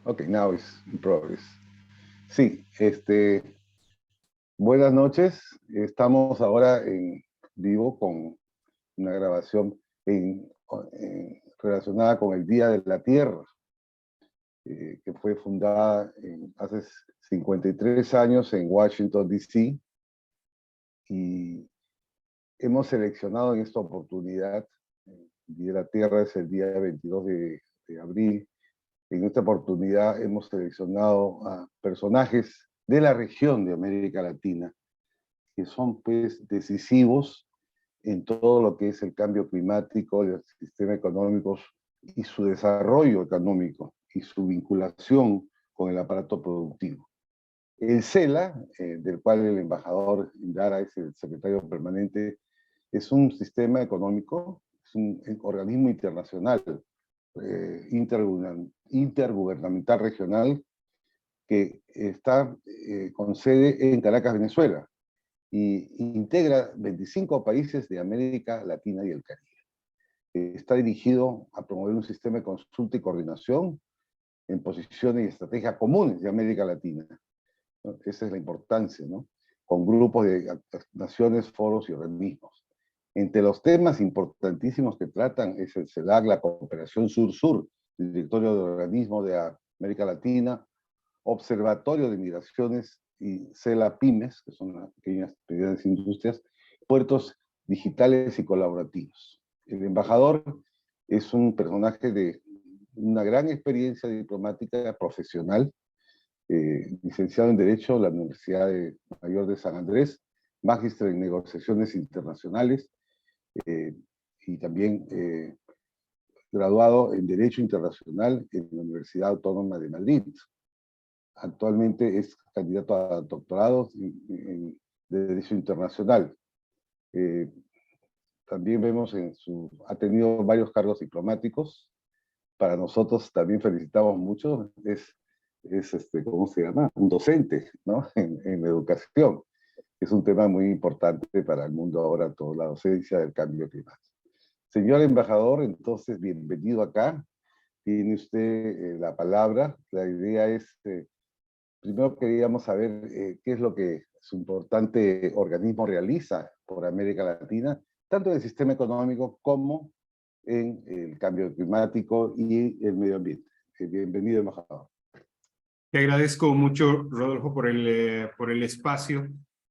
Okay, now it's in progress. Sí, buenas noches. Estamos ahora en vivo con una grabación relacionada con el Día de la Tierra, que fue fundada hace 53 años en Washington, D.C. Y hemos seleccionado en esta oportunidad, el Día de la Tierra es el día 22 de abril. En esta oportunidad hemos seleccionado a personajes de la región de América Latina, que son pues decisivos en todo lo que es el cambio climático, el sistema económico y su desarrollo económico y su vinculación con el aparato productivo. El CELA, del cual el embajador Indara es el secretario permanente, es un sistema económico, es un organismo internacional, intergubernamental regional, que está con sede en Caracas, Venezuela, y integra 25 países de América Latina y el Caribe. Está dirigido a promover un sistema de consulta y coordinación en posiciones y estrategias comunes de América Latina, ¿no? Esa es la importancia, ¿no? Con grupos de naciones, foros y organismos. Entre los temas importantísimos que tratan es el CELAC, la cooperación sur-sur, el directorio de organismos de América Latina, observatorio de migraciones y CELA Pymes, que son las pequeñas medianas industrias, puertos digitales y colaborativos. El embajador es un personaje de una gran experiencia diplomática profesional, licenciado en Derecho de la Universidad Mayor de San Andrés, magíster en negociaciones internacionales, y también graduado en Derecho Internacional en la Universidad Autónoma de Madrid. Actualmente es candidato a doctorados de Derecho Internacional. También vemos ha tenido varios cargos diplomáticos. Para nosotros también felicitamos mucho, ¿cómo se llama? Un docente, ¿no? En educación. Es un tema muy importante para el mundo ahora, toda la docencia del cambio climático. Señor embajador, entonces, bienvenido acá. Tiene usted la palabra. La idea es, primero queríamos saber qué es lo que su importante organismo realiza por América Latina, tanto en el sistema económico como en el cambio climático y el medio ambiente. Bienvenido, embajador. Te agradezco mucho, Rodolfo, por el espacio.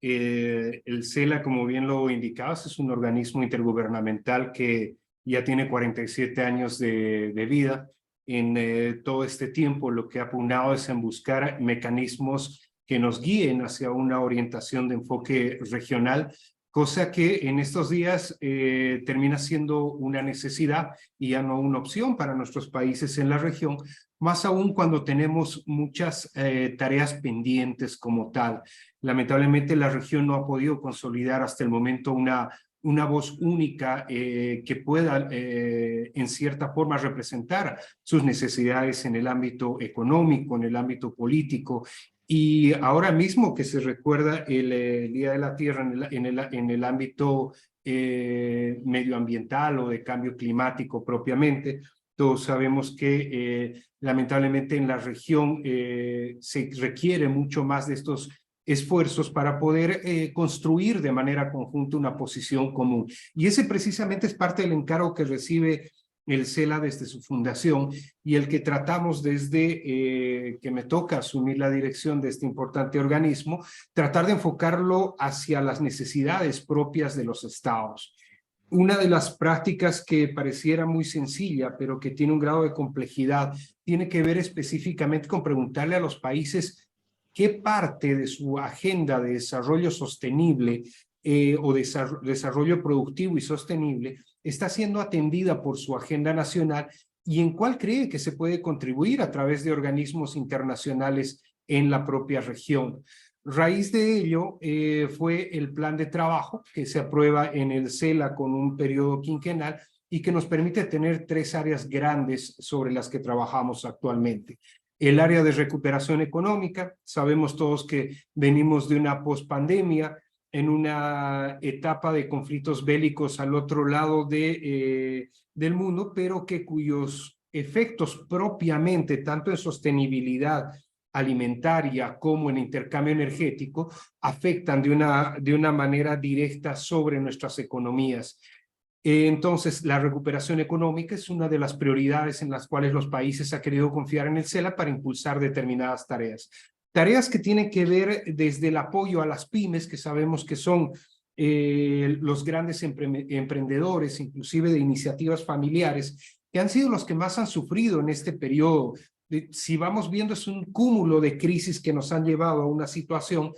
El CELA, como bien lo indicabas, es un organismo intergubernamental que ya tiene 47 años de vida. En todo este tiempo lo que ha pugnado es en buscar mecanismos que nos guíen hacia una orientación de enfoque regional, cosa que en estos días termina siendo una necesidad y ya no una opción para nuestros países en la región, más aún cuando tenemos muchas tareas pendientes como tal. Lamentablemente la región no ha podido consolidar hasta el momento una voz única que pueda en cierta forma representar sus necesidades en el ámbito económico, en el ámbito político. Y ahora mismo que se recuerda el Día de la Tierra en el ámbito medioambiental o de cambio climático propiamente, todos sabemos que lamentablemente en la región se requiere mucho más de estos esfuerzos para poder construir de manera conjunta una posición común. Y ese precisamente es parte del encargo que recibe el CELA desde su fundación y el que tratamos desde que me toca asumir la dirección de este importante organismo, tratar de enfocarlo hacia las necesidades propias de los estados. Una de las prácticas que pareciera muy sencilla, pero que tiene un grado de complejidad, tiene que ver específicamente con preguntarle a los países qué parte de su agenda de desarrollo sostenible o desarrollo productivo y sostenible está siendo atendida por su agenda nacional y en cuál cree que se puede contribuir a través de organismos internacionales en la propia región. Raíz de ello fue el plan de trabajo que se aprueba en el CELA con un periodo quinquenal y que nos permite tener 3 áreas grandes sobre las que trabajamos actualmente. El área de recuperación económica, sabemos todos que venimos de una pospandemia, en una etapa de conflictos bélicos al otro lado del mundo, pero que cuyos efectos propiamente, tanto en sostenibilidad alimentaria como en intercambio energético, afectan de una manera directa sobre nuestras economías. Entonces, la recuperación económica es una de las prioridades en las cuales los países han querido confiar en el CELA para impulsar determinadas tareas. Tareas que tienen que ver desde el apoyo a las pymes, que sabemos que son los grandes emprendedores, inclusive de iniciativas familiares, que han sido los que más han sufrido en este periodo. Si vamos viendo, es un cúmulo de crisis que nos han llevado a una situación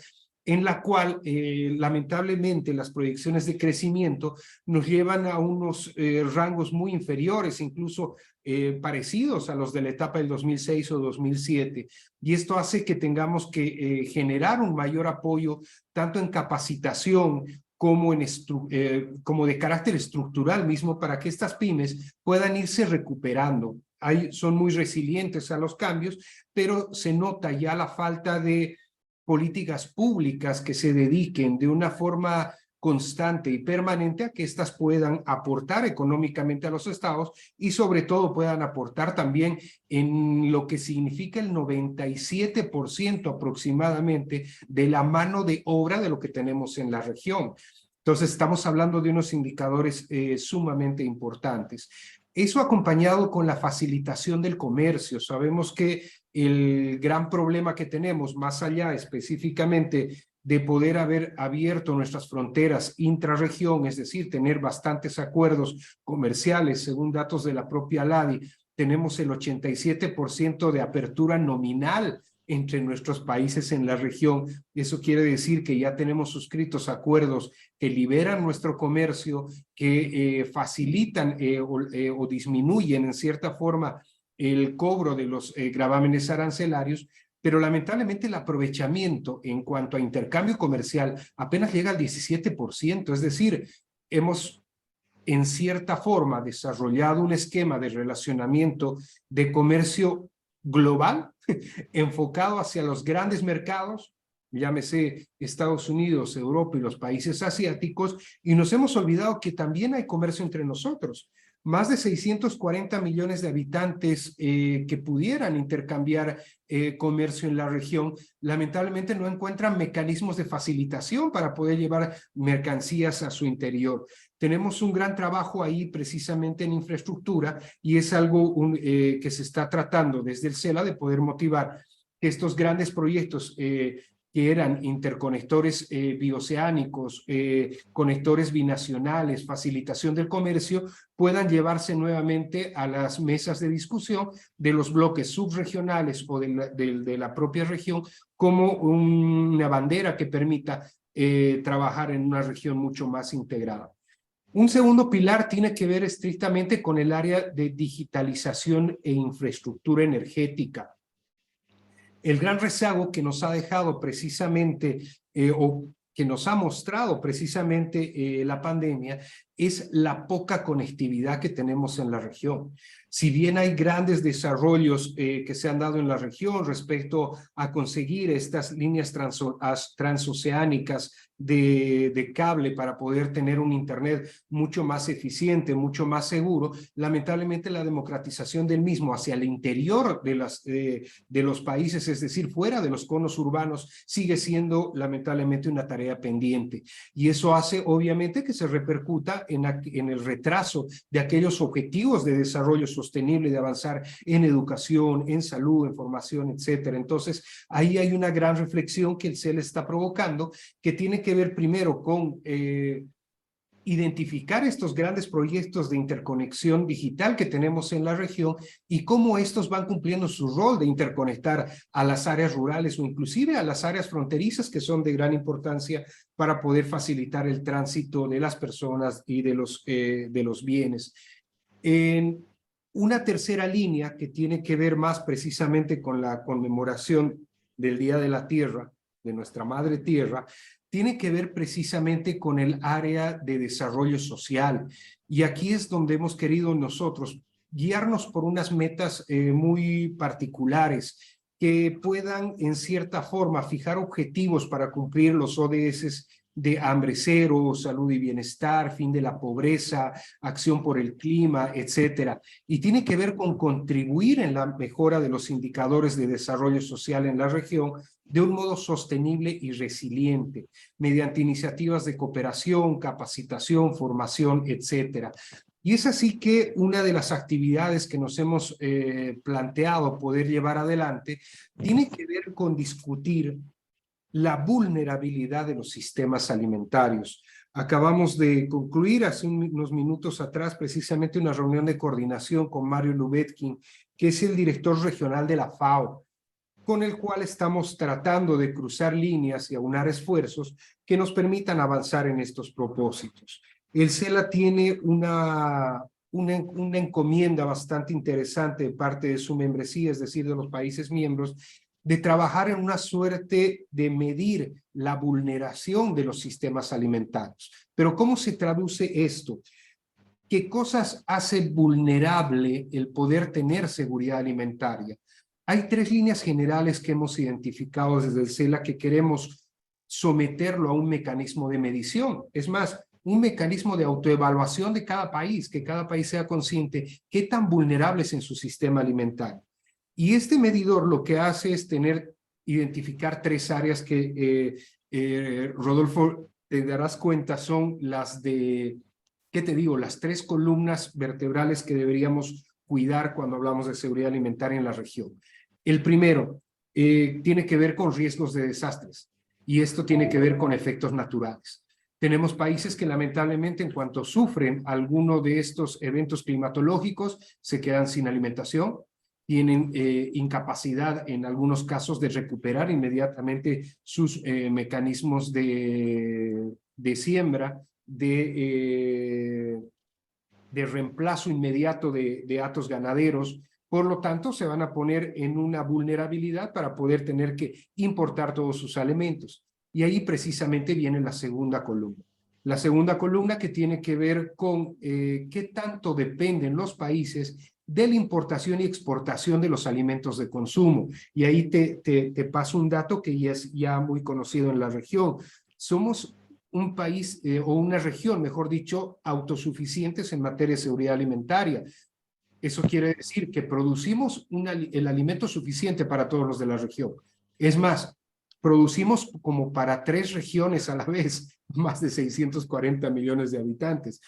en la cual lamentablemente las proyecciones de crecimiento nos llevan a unos rangos muy inferiores, incluso parecidos a los de la etapa del 2006 o 2007. Y esto hace que tengamos que generar un mayor apoyo tanto en capacitación como de carácter estructural mismo, para que estas pymes puedan irse recuperando. Son muy resilientes a los cambios, pero se nota ya la falta de políticas públicas que se dediquen de una forma constante y permanente a que éstas puedan aportar económicamente a los estados y sobre todo puedan aportar también en lo que significa el 97% aproximadamente de la mano de obra de lo que tenemos en la región. Entonces estamos hablando de unos indicadores sumamente importantes. Eso acompañado con la facilitación del comercio. Sabemos que el gran problema que tenemos, más allá específicamente de poder haber abierto nuestras fronteras intrarregión, es decir, tener bastantes acuerdos comerciales, según datos de la propia LADI, tenemos el 87% de apertura nominal entre nuestros países en la región. Eso quiere decir que ya tenemos suscritos acuerdos que liberan nuestro comercio, que facilitan o disminuyen en cierta forma el cobro de los gravámenes arancelarios, pero lamentablemente el aprovechamiento en cuanto a intercambio comercial apenas llega al 17%, es decir, hemos en cierta forma desarrollado un esquema de relacionamiento de comercio global enfocado hacia los grandes mercados, llámese Estados Unidos, Europa y los países asiáticos, y nos hemos olvidado que también hay comercio entre nosotros. Más de 640 millones de habitantes que pudieran intercambiar comercio en la región, lamentablemente no encuentran mecanismos de facilitación para poder llevar mercancías a su interior. Tenemos un gran trabajo ahí precisamente en infraestructura y es algo que se está tratando desde el CELA de poder motivar que estos grandes proyectos que eran interconectores bioceánicos, conectores binacionales, facilitación del comercio, puedan llevarse nuevamente a las mesas de discusión de los bloques subregionales o de la propia región como una bandera que permita trabajar en una región mucho más integrada. Un segundo pilar tiene que ver estrictamente con el área de digitalización e infraestructura energética. El gran rezago que nos ha dejado precisamente, o que nos ha mostrado precisamente la pandemia, es la poca conectividad que tenemos en la región. Si bien hay grandes desarrollos que se han dado en la región respecto a conseguir estas líneas transoceánicas de cable para poder tener un internet mucho más eficiente, mucho más seguro, lamentablemente la democratización del mismo hacia el interior de los países, es decir, fuera de los conos urbanos, sigue siendo lamentablemente una tarea pendiente. Y eso hace obviamente que se repercuta en el retraso de aquellos objetivos de desarrollo sostenible, de avanzar en educación, en salud, en formación, etcétera. Entonces, ahí hay una gran reflexión que el CELA está provocando, que tiene que ver primero con identificar estos grandes proyectos de interconexión digital que tenemos en la región y cómo estos van cumpliendo su rol de interconectar a las áreas rurales o inclusive a las áreas fronterizas, que son de gran importancia para poder facilitar el tránsito de las personas y de los bienes. En una tercera línea que tiene que ver más precisamente con la conmemoración del Día de la Tierra, de nuestra Madre Tierra, tiene que ver precisamente con el área de desarrollo social. Y aquí es donde hemos querido nosotros guiarnos por unas metas muy particulares que puedan en cierta forma fijar objetivos para cumplir los ODS de hambre cero, salud y bienestar, fin de la pobreza, acción por el clima, etcétera. Y tiene que ver con contribuir en la mejora de los indicadores de desarrollo social en la región de un modo sostenible y resiliente, mediante iniciativas de cooperación, capacitación, formación, etcétera. Y es así que una de las actividades que nos hemos planteado poder llevar adelante tiene que ver con discutir la vulnerabilidad de los sistemas alimentarios. Acabamos de concluir hace unos minutos atrás precisamente una reunión de coordinación con Mario Lubetkin, que es el director regional de la FAO, con el cual estamos tratando de cruzar líneas y aunar esfuerzos que nos permitan avanzar en estos propósitos. El CELA tiene una encomienda bastante interesante de parte de su membresía, es decir, de los países miembros, de trabajar en una suerte de medir la vulneración de los sistemas alimentarios. Pero ¿cómo se traduce esto? ¿Qué cosas hace vulnerable el poder tener seguridad alimentaria? Hay tres líneas generales que hemos identificado desde el CELA que queremos someterlo a un mecanismo de medición. Es más, un mecanismo de autoevaluación de cada país, que cada país sea consciente qué tan vulnerable es en su sistema alimentario. Y este medidor lo que hace es identificar tres áreas que, Rodolfo, te darás cuenta son las de, ¿qué te digo? Las tres columnas vertebrales que deberíamos cuidar cuando hablamos de seguridad alimentaria en la región. El primero tiene que ver con riesgos de desastres y esto tiene que ver con efectos naturales. Tenemos países que lamentablemente en cuanto sufren alguno de estos eventos climatológicos se quedan sin alimentación, tienen incapacidad en algunos casos de recuperar inmediatamente sus mecanismos de siembra, de reemplazo inmediato de hatos ganaderos. Por lo tanto, se van a poner en una vulnerabilidad para poder tener que importar todos sus alimentos. Y ahí precisamente viene la segunda columna. La segunda columna que tiene que ver con qué tanto dependen los países de la importación y exportación de los alimentos de consumo. Y ahí te paso un dato que ya es muy conocido en la región. Somos un país o una región, mejor dicho, autosuficientes en materia de seguridad alimentaria. Eso quiere decir que producimos el alimento suficiente para todos los de la región. Es más, producimos como para 3 regiones a la vez, más de 640 millones de habitantes.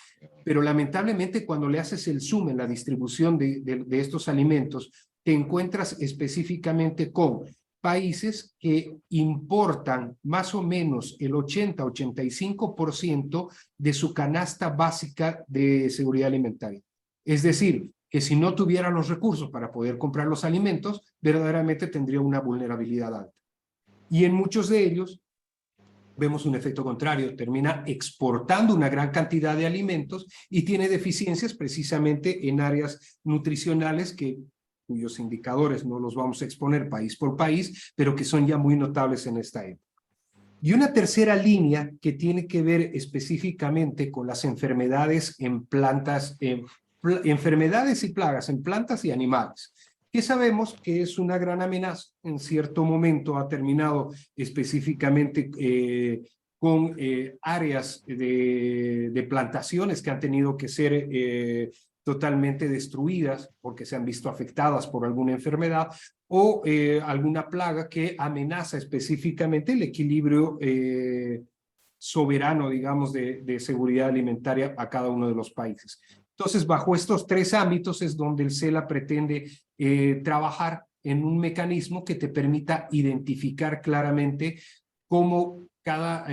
Pero lamentablemente cuando le haces el zoom en la distribución de estos alimentos, te encuentras específicamente con países que importan más o menos el 80-85% de su canasta básica de seguridad alimentaria. Es decir, que si no tuvieran los recursos para poder comprar los alimentos, verdaderamente tendría una vulnerabilidad alta. Y en muchos de ellos vemos un efecto contrario, termina exportando una gran cantidad de alimentos y tiene deficiencias precisamente en áreas nutricionales cuyos indicadores no los vamos a exponer país por país, pero que son ya muy notables en esta época. Y una tercera línea que tiene que ver específicamente con las enfermedades en plantas, enfermedades y plagas en plantas y animales, que sabemos que es una gran amenaza. En cierto momento ha terminado específicamente con áreas de plantaciones que han tenido que ser totalmente destruidas porque se han visto afectadas por alguna enfermedad o alguna plaga que amenaza específicamente el equilibrio soberano, digamos, de seguridad alimentaria a cada uno de los países. Entonces, bajo estos 3 ámbitos es donde el CELA pretende trabajar en un mecanismo que te permita identificar claramente cómo cada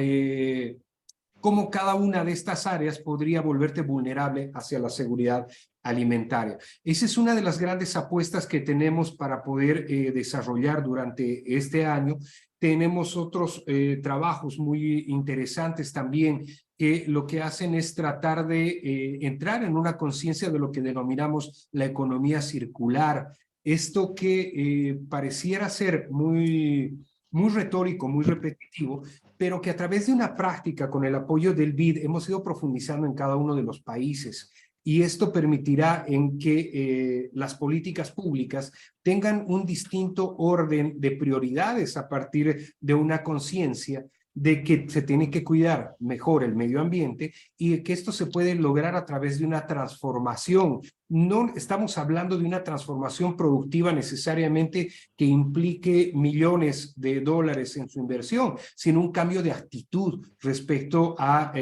una de estas áreas podría volverte vulnerable hacia la seguridad alimentaria. Esa es una de las grandes apuestas que tenemos para poder desarrollar durante este año. Tenemos otros trabajos muy interesantes también que lo que hacen es tratar de entrar en una conciencia de lo que denominamos la economía circular. Esto que pareciera ser muy retórico, muy repetitivo, pero que a través de una práctica con el apoyo del BID hemos ido profundizando en cada uno de los países. Y esto permitirá en que las políticas públicas tengan un distinto orden de prioridades a partir de una conciencia de que se tiene que cuidar mejor el medio ambiente y que esto se puede lograr a través de una transformación. No estamos hablando de una transformación productiva necesariamente que implique millones de dólares en su inversión, sino un cambio de actitud respecto a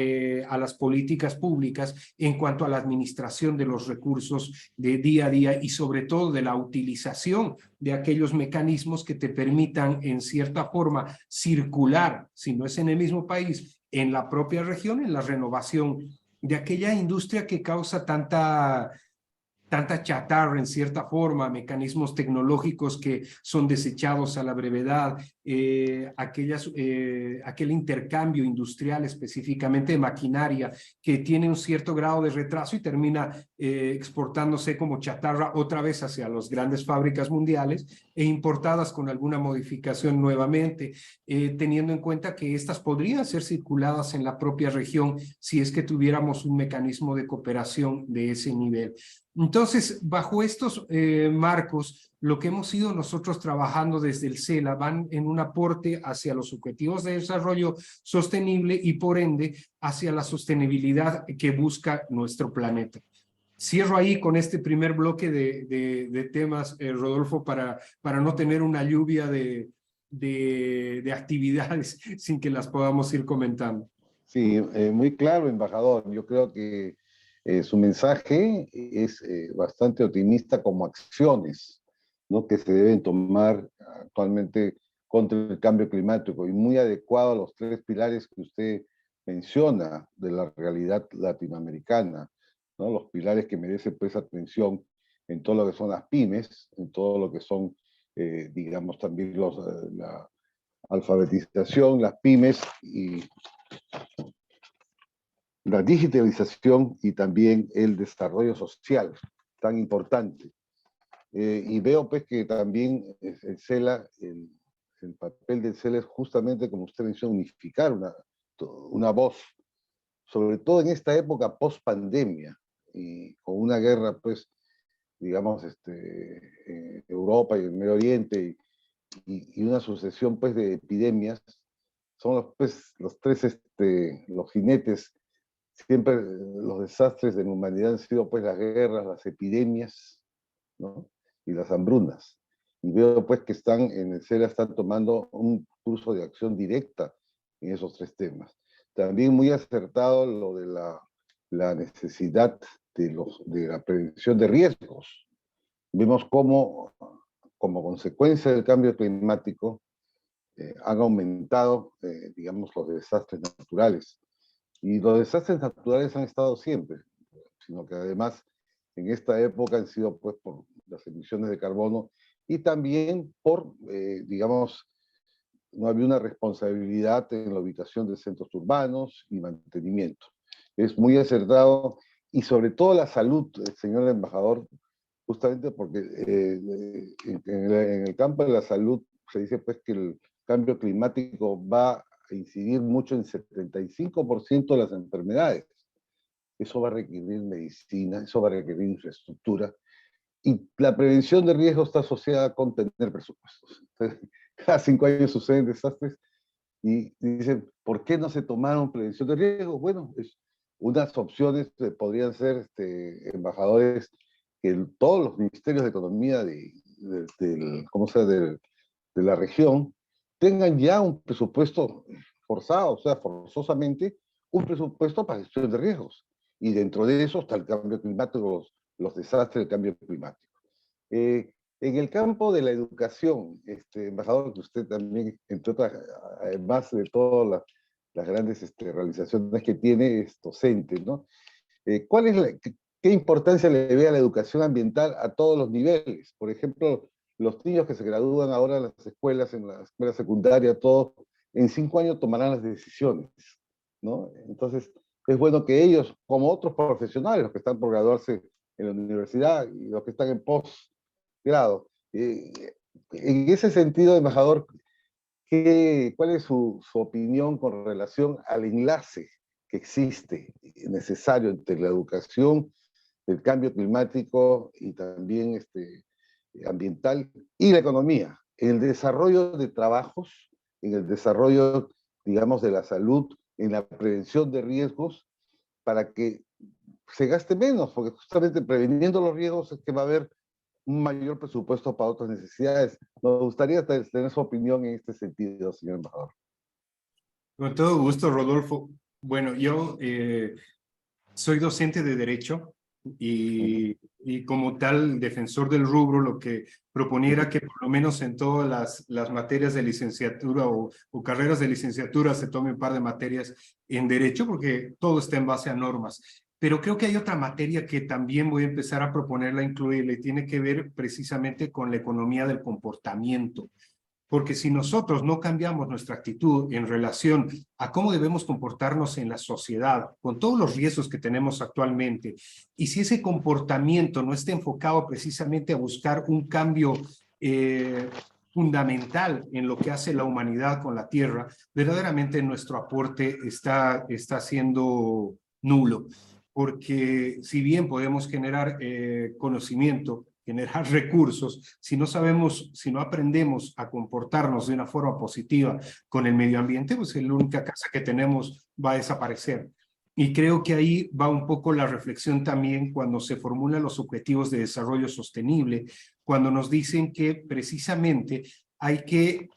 las políticas públicas en cuanto a la administración de los recursos de día a día y sobre todo de la utilización de aquellos mecanismos que te permitan en cierta forma circular, si no es en el mismo país, en la propia región, en la renovación de aquella industria que causa tanta chatarra en cierta forma, mecanismos tecnológicos que son desechados a la brevedad, aquel intercambio industrial específicamente de maquinaria que tiene un cierto grado de retraso y termina exportándose como chatarra otra vez hacia las grandes fábricas mundiales e importadas con alguna modificación nuevamente, teniendo en cuenta que estas podrían ser circuladas en la propia región si es que tuviéramos un mecanismo de cooperación de ese nivel. Entonces, bajo estos marcos, lo que hemos ido nosotros trabajando desde el CELA van en un aporte hacia los objetivos de desarrollo sostenible y por ende hacia la sostenibilidad que busca nuestro planeta. Cierro ahí con este primer bloque de temas, Rodolfo, para no tener una lluvia de actividades sin que las podamos ir comentando. Sí, muy claro, embajador. Yo creo que su mensaje es bastante optimista como acciones, ¿no?, que se deben tomar actualmente contra el cambio climático y muy adecuado a los tres pilares que usted menciona de la realidad latinoamericana, ¿no? Los pilares que merecen pues atención en todo lo que son las pymes, en todo lo que son, digamos, también la alfabetización, las pymes y la digitalización y también el desarrollo social, tan importante. Y veo pues que también el CELA, el papel del CELA es justamente, como usted menciona, unificar una voz, sobre todo en esta época post-pandemia, y con una guerra pues, digamos, en Europa y en el Medio Oriente, y una sucesión pues de epidemias, son los tres, los jinetes. Siempre los desastres de la humanidad han sido pues las guerras, las epidemias, ¿no?, y las hambrunas. Y veo pues que en el CELA están tomando un curso de acción directa en esos tres temas. También muy acertado lo de la necesidad de la prevención de riesgos. Vemos cómo, como consecuencia del cambio climático, han aumentado, digamos, los desastres naturales. Y los desastres naturales han estado siempre, sino que además en esta época han sido pues por las emisiones de carbono y también por, digamos, no había una responsabilidad en la ubicación de centros urbanos y mantenimiento. Es muy acertado y sobre todo la salud, señor embajador, justamente porque en el campo de la salud se dice pues que el cambio climático va a incidir mucho en 75% de las enfermedades. Eso va a requerir medicina, eso va a requerir infraestructura, y la prevención de riesgos está asociada con tener presupuestos. Entonces, cada 5 años suceden desastres y dicen, ¿por qué no se tomaron prevención de riesgos? Bueno, unas opciones podrían ser, embajadores, que todos los ministerios de economía ¿cómo se llama?, de la región tengan ya un presupuesto forzado, o sea, forzosamente, un presupuesto para gestión de riesgos. Y dentro de eso está el cambio climático, los desastres del cambio climático. En el campo de la educación, embajador, que usted también, entre otras, además de todas las grandes realizaciones que tiene, es docente, ¿no? ¿Cuál es qué importancia le ve a la educación ambiental a todos los niveles? Por ejemplo, los niños que se gradúan ahora en las escuelas, en la escuela secundaria, todos, en 5 años tomarán las decisiones, ¿no? Entonces, es bueno que ellos, como otros profesionales, los que están por graduarse en la universidad y los que están en posgrado, en ese sentido, embajador, ¿cuál es su opinión con relación al enlace que existe necesario entre la educación, el cambio climático y también ambiental y la economía, en el desarrollo de trabajos, en el desarrollo digamos, de la salud, en la prevención de riesgos, para que se gaste menos, porque justamente preveniendo los riesgos es que va a haber un mayor presupuesto para otras necesidades. Nos gustaría tener su opinión en este sentido, señor embajador. Con todo gusto, Rodolfo. Bueno, yo soy docente de Derecho y como tal defensor del rubro, lo que proponía era que por lo menos en todas las materias de licenciatura o carreras de licenciatura se tome un par de materias en Derecho, porque todo está en base a normas. Pero creo que hay otra materia que también voy a empezar a proponerla incluirla y tiene que ver precisamente con la economía del comportamiento. Porque si nosotros no cambiamos nuestra actitud en relación a cómo debemos comportarnos en la sociedad, con todos los riesgos que tenemos actualmente, y si ese comportamiento no está enfocado precisamente a buscar un cambio fundamental en lo que hace la humanidad con la Tierra, verdaderamente nuestro aporte está siendo nulo. Porque si bien podemos generar conocimiento, generar recursos, si no sabemos, si no aprendemos a comportarnos de una forma positiva con el medio ambiente, pues la única casa que tenemos va a desaparecer. Y creo que ahí va un poco la reflexión también cuando se formulan los objetivos de desarrollo sostenible, cuando nos dicen que precisamente hay que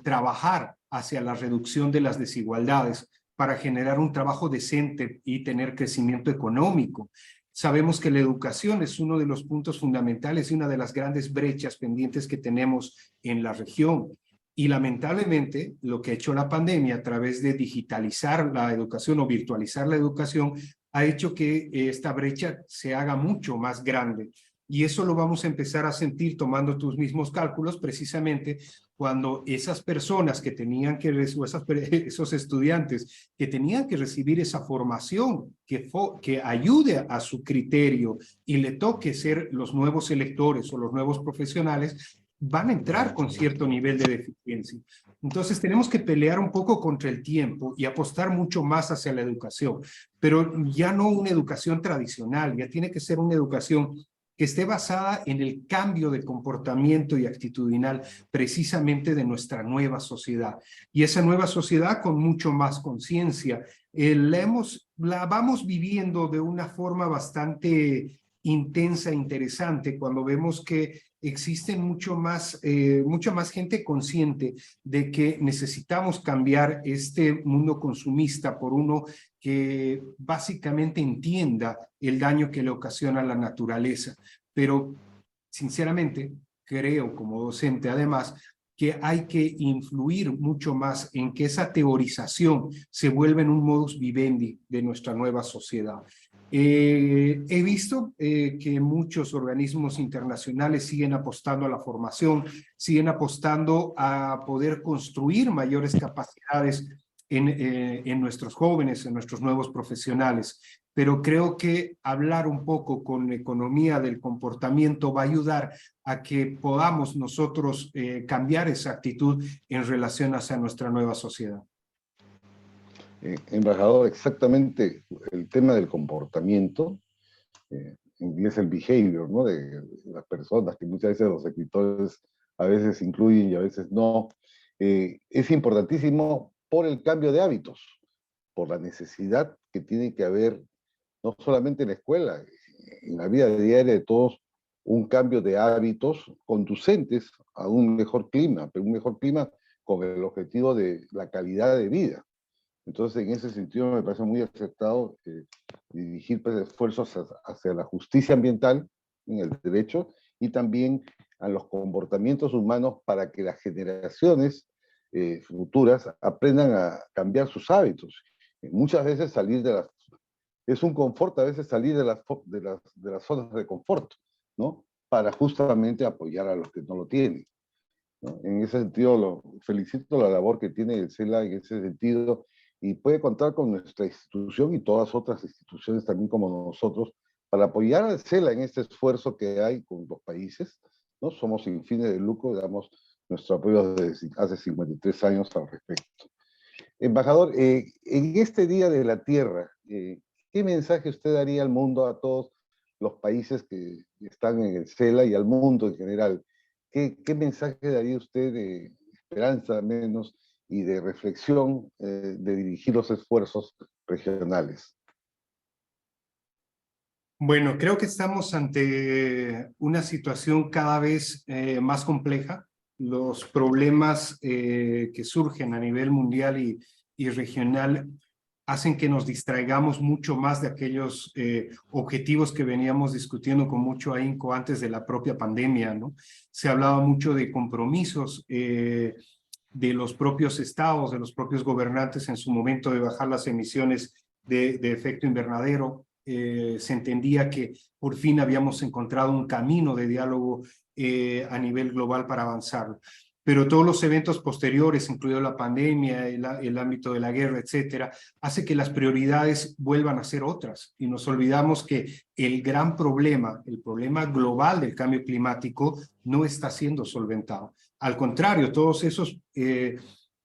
trabajar hacia la reducción de las desigualdades para generar un trabajo decente y tener crecimiento económico. Sabemos que la educación es uno de los puntos fundamentales y una de las grandes brechas pendientes que tenemos en la región. Y lamentablemente, lo que ha hecho la pandemia a través de digitalizar la educación o virtualizar la educación ha hecho que esta brecha se haga mucho más grande. Y eso lo vamos a empezar a sentir tomando tus mismos cálculos precisamente cuando esas personas que tenían que, o esos estudiantes que tenían que recibir esa formación que ayude a su criterio y le toque ser los nuevos electores o los nuevos profesionales, van a entrar con cierto nivel de deficiencia. Entonces tenemos que pelear un poco contra el tiempo y apostar mucho más hacia la educación, pero ya no una educación tradicional, ya tiene que ser una educación que esté basada en el cambio de comportamiento y actitudinal precisamente de nuestra nueva sociedad. Y esa nueva sociedad con mucho más conciencia. La vamos viviendo de una forma bastante intensa, interesante, cuando vemos que existe mucha más gente consciente de que necesitamos cambiar este mundo consumista por uno que básicamente entienda el daño que le ocasiona a la naturaleza. Pero, sinceramente, creo como docente, además, que hay que influir mucho más en que esa teorización se vuelva en un modus vivendi de nuestra nueva sociedad. He visto que muchos organismos internacionales siguen apostando a la formación, siguen apostando a poder construir mayores capacidades en nuestros jóvenes, en nuestros nuevos profesionales. Pero creo que hablar un poco con economía del comportamiento va a ayudar a que podamos nosotros cambiar esa actitud en relación hacia nuestra nueva sociedad. Embajador, exactamente el tema del comportamiento, en inglés el behavior, ¿no? De las personas, que muchas veces los escritores a veces incluyen y a veces no, es importantísimo por el cambio de hábitos, por la necesidad que tiene que haber, no solamente en la escuela, en la vida diaria de todos, un cambio de hábitos conducentes a un mejor clima, pero un mejor clima con el objetivo de la calidad de vida. Entonces, en ese sentido, me parece muy acertado dirigir pues, esfuerzos hacia la justicia ambiental en el derecho y también a los comportamientos humanos para que las generaciones futuras aprendan a cambiar sus hábitos. Muchas veces salir de las... Es un confort a veces salir de las zonas de confort, ¿no? Para justamente apoyar a los que no lo tienen, ¿no? En ese sentido, felicito la labor que tiene el CELA en ese sentido y puede contar con nuestra institución y todas otras instituciones también como nosotros para apoyar al CELA en este esfuerzo que hay con los países, ¿no? Somos sin fines de lucro, damos nuestro apoyo desde hace 53 años al respecto. Embajador, en este Día de la Tierra, ¿qué mensaje usted daría al mundo, a todos los países que están en el CELA y al mundo en general? ¿Qué mensaje daría usted de esperanza, menos, y de reflexión de dirigir los esfuerzos regionales. Bueno, creo que estamos ante una situación cada vez más compleja. Los problemas que surgen a nivel mundial y regional hacen que nos distraigamos mucho más de aquellos objetivos que veníamos discutiendo con mucho ahínco antes de la propia pandemia, ¿no? Se hablaba mucho de compromisos de los propios estados, de los propios gobernantes en su momento de bajar las emisiones de efecto invernadero. Se entendía que por fin habíamos encontrado un camino de diálogo a nivel global para avanzar. Pero todos los eventos posteriores, incluido la pandemia, el ámbito de la guerra, etcétera, hace que las prioridades vuelvan a ser otras. Y nos olvidamos que el gran problema, el problema global del cambio climático, no está siendo solventado. Al contrario, todos esos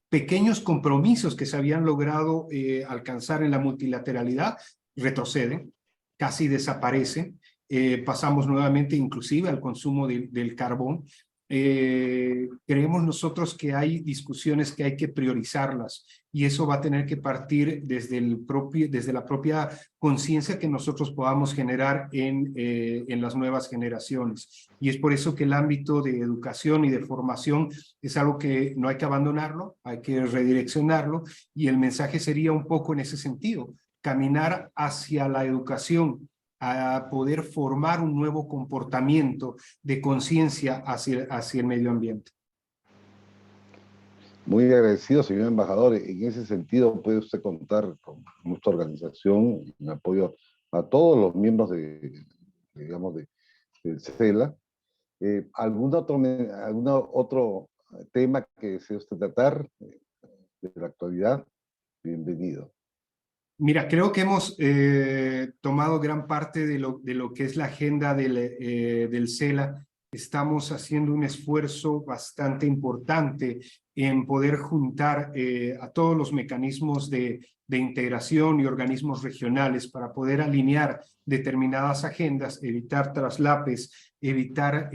pequeños compromisos que se habían logrado alcanzar en la multilateralidad retroceden, casi desaparecen. Pasamos nuevamente inclusive al consumo del carbón. Creemos nosotros que hay discusiones que hay que priorizarlas y eso va a tener que partir desde la propia conciencia que nosotros podamos generar en las nuevas generaciones. Y es por eso que el ámbito de educación y de formación es algo que no hay que abandonarlo, hay que redireccionarlo y el mensaje sería un poco en ese sentido, caminar hacia la educación, a poder formar un nuevo comportamiento de conciencia hacia el medio ambiente. Muy agradecido, señor embajador. En ese sentido, puede usted contar con nuestra organización y apoyo a todos los miembros digamos, del CELA. ¿Algún otro tema que desee usted tratar de la actualidad? Bienvenido. Mira, creo que hemos tomado gran parte de lo que es la agenda del CELA. Estamos haciendo un esfuerzo bastante importante en poder juntar a todos los mecanismos de integración y organismos regionales para poder alinear determinadas agendas, evitar traslapes, evitar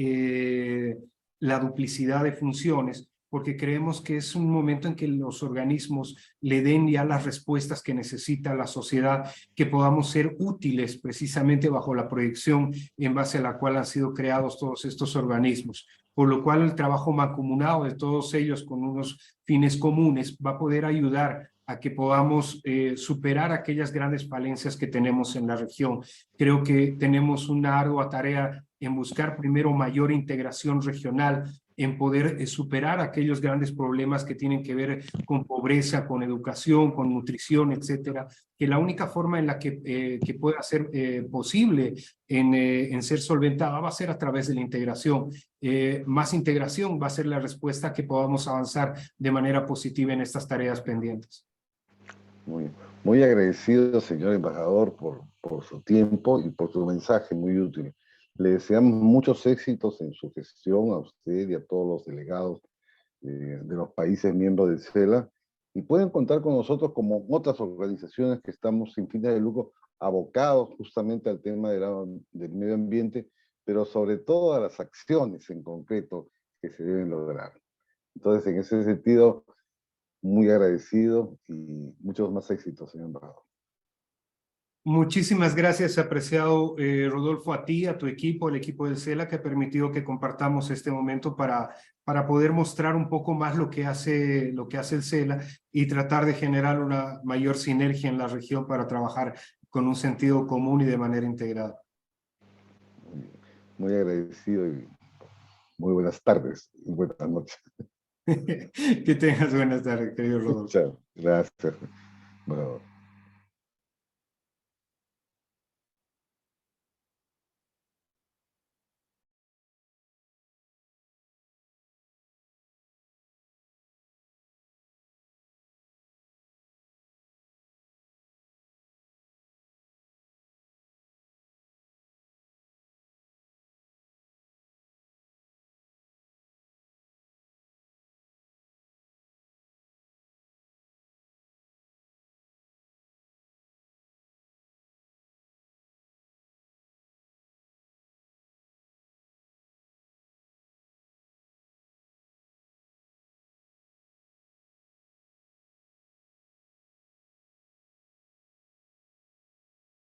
la duplicidad de funciones, porque creemos que es un momento en que los organismos le den ya las respuestas que necesita la sociedad, que podamos ser útiles precisamente bajo la proyección en base a la cual han sido creados todos estos organismos. Por lo cual el trabajo mancomunado de todos ellos con unos fines comunes va a poder ayudar a que podamos superar aquellas grandes falencias que tenemos en la región. Creo que tenemos una ardua tarea en buscar primero mayor integración regional, en poder superar aquellos grandes problemas que tienen que ver con pobreza, con educación, con nutrición, etcétera, que la única forma en la que pueda ser posible en ser solventada va a ser a través de la integración. Más integración va a ser la respuesta que podamos avanzar de manera positiva en estas tareas pendientes. Muy agradecido, señor embajador, por su tiempo y por su mensaje muy útil. Le deseamos muchos éxitos en su gestión a usted y a todos los delegados de los países miembros del CELA y pueden contar con nosotros como otras organizaciones que estamos sin fines de lucro abocados justamente al tema del medio ambiente, pero sobre todo a las acciones en concreto que se deben lograr. Entonces, en ese sentido, muy agradecido y muchos más éxitos, señor embajador. Muchísimas gracias, apreciado Rodolfo, a ti, a tu equipo, el equipo del CELA, que ha permitido que compartamos este momento para poder mostrar un poco más lo que hace el CELA y tratar de generar una mayor sinergia en la región para trabajar con un sentido común y de manera integrada. Muy agradecido y muy buenas tardes y buenas noches. Que tengas buenas tardes, querido Rodolfo. Chao, gracias. Bueno.